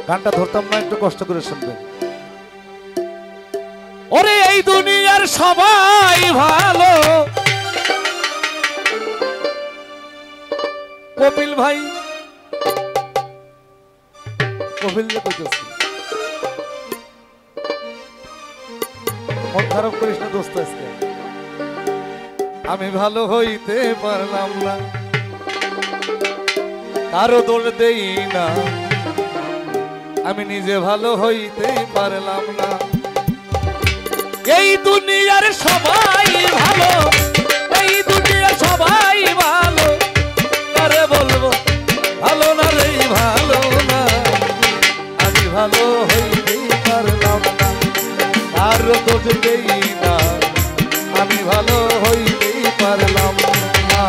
গানটা ধরতাম না, একটু কষ্ট করে শুনবেন। ওরে এই দুনিয়ার সবাই ভালো, কপিল ভাই কপিল কইতেছে মন খারাপ করিস না দোস্ত, আজকে আমি ভালো হইতে পারলাম না, কারো দোষ দেই না, আমি নিজে ভালো হইতে পারলাম না। এই দুনিয়ার সবাই ভালো, এই দুনিয়ার সবাই ভালো, আরে বলবো ভালো না রে ভালো না, আমি ভালো হইতে পারলাম না, কারো দোষ দেই না, আমি ভালো হইতে পারলাম না।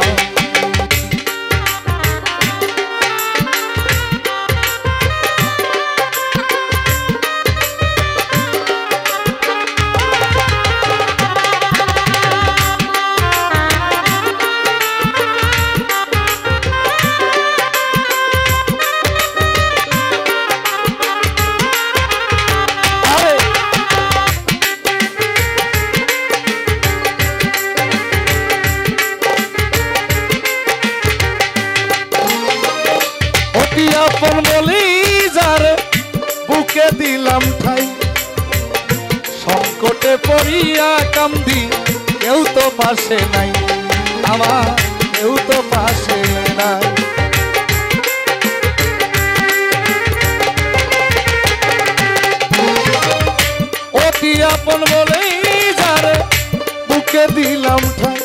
আপন বলি যারে বুকে দিলাম ঠাই, সংকটে পড়িয়া কান্দি, কেউ তো পাশে নাই, আমার কেউ তো পাশে নাই। অতি আপন বলি যারে বুকে দিলাম ঠাই,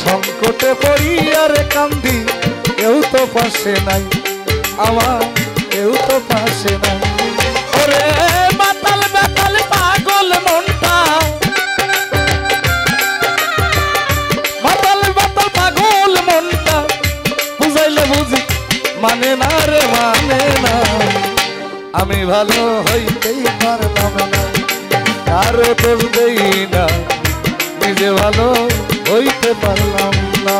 সংকটে পড়িয়া রে কান্দি, কেউ তো পাশে নাই, আমার কেউ তো পাশে নাই। ওরে মাতাল বেতাল পাগল মনটা, মাতাল বেতাল পাগল মনটা, বুঝাইলে বুঝি মানে না রে মানে না, আমি ভালো হইতেই পারলাম না, কারো দোষ দেই না, নিজে ভালো হইতে পারলাম না।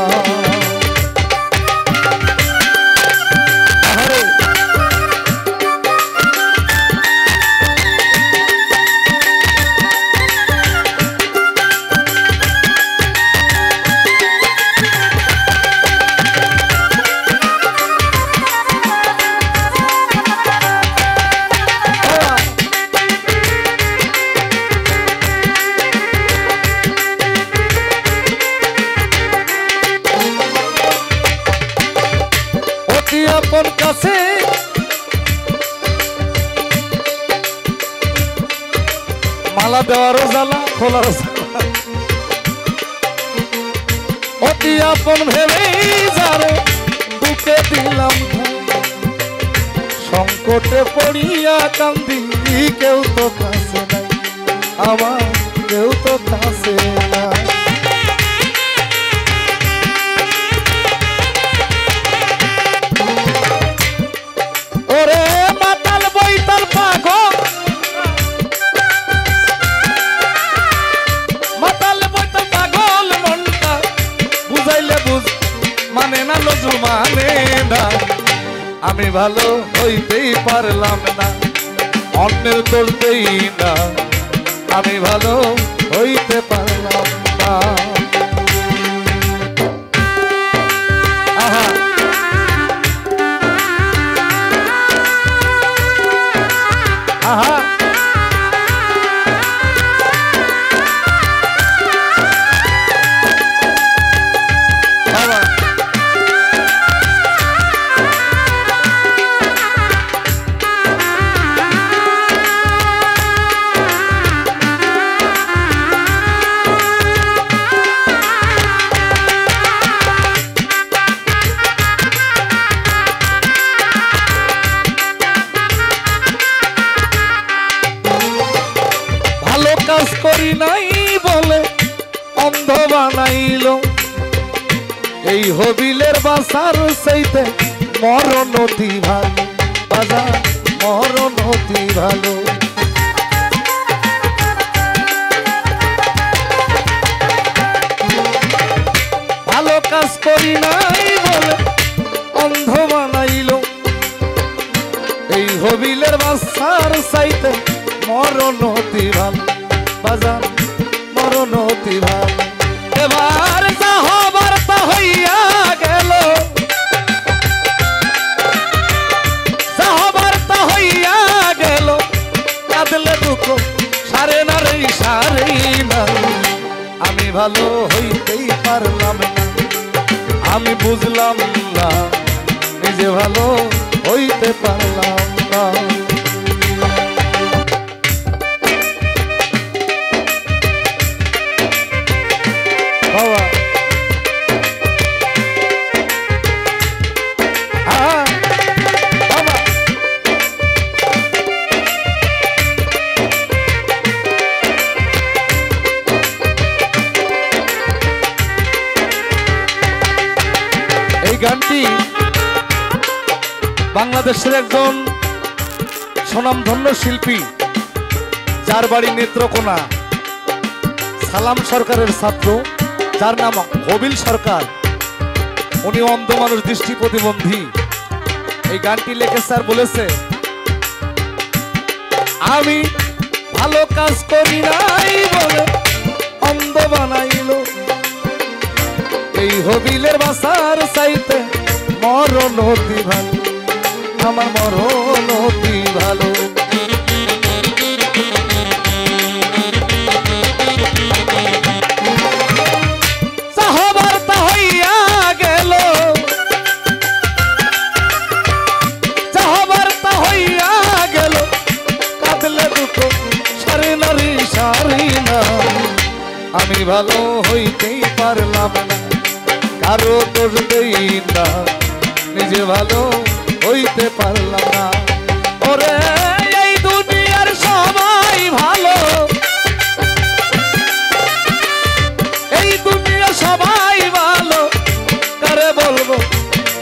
আপন কাছে মালা দেওয়ারও জ্বালা, খোলার জ্বালা, অতি আপন ভেবে যারে বুকে দিলাম, সংকটে পড়িয়া কান্দি, কেউ তো কাছে নাই, আমার কেউ তো কাছে নাই। ওরে মাতাল বইতাল পাগল, মাতাল বইতাল পাগল মনটা, বুঝাইলে বুঝ মানে না লজু মানে না, আমি ভালো হইতেই পারলাম না, অন্যের দোষ দেই না, আমি ভালো হইতে পারলাম না। আহা আহা কাজ করি নাই বলে অন্ধ বানাইল, এই হবিলের বাসার সেইতে মরণ অতি ভালো, বাজার মরণ অতি ভালো। ভালো কাজ করি নাই বলে অন্ধ বানাইল, এই হবিলের বাসার চাইতে মরণ অতি ভালো বাজান মরণ অতি ভালো এবার যা হবার তা হইয়া গেল যা হবার তা হইয়া গেল কাঁদলে দুঃখ সারে না রে সারে না আমি ভালো হইতেই পারলাম না আমি বুঝলাম না নিজে ভালো হইতে পারলাম না বাবা বাবা এই গানটি বাংলাদেশের একজন স্বনামধন্য শিল্পী যার বাড়ি নেত্রকোনা সালাম সরকারের ছাত্র যার নাম হবিল সরকার উনি অন্ধ মানুষ দৃষ্টি প্রতিবন্ধী এই গানটি লিখে স্যার বলেছে আমি ভালো কাজ করি নাই বলে অন্ধ বানাইলো এই হবিলের বাসার চাইতে মরণ অতি ভালো আমার মরণ অতি ভালো চাহবার তা হইয়া গেল চাহবার তা হইয়া গেল কাঁদলে দুঃখ সারি নারী সারি না আমি ভালো হইতেই পারলাম না কারো দোষ দেই না নিজে ভালো হইতে পারলাম না ওরে এই দুনিয়ার সবাই ভালো এই দুনিয়া সবাই ভালো কারে বলবো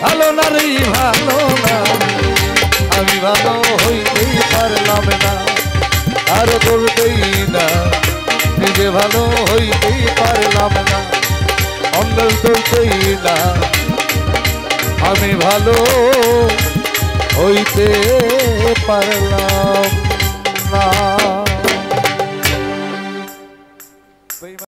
ভালো না রে ভালো না আমি ভালো হইতেই পারলাম না কারো দোষ দেই না নিজে ভালো হইতেই পারলাম না অন্ধের দোষই না আমি ভালো হইতে পারলাম না।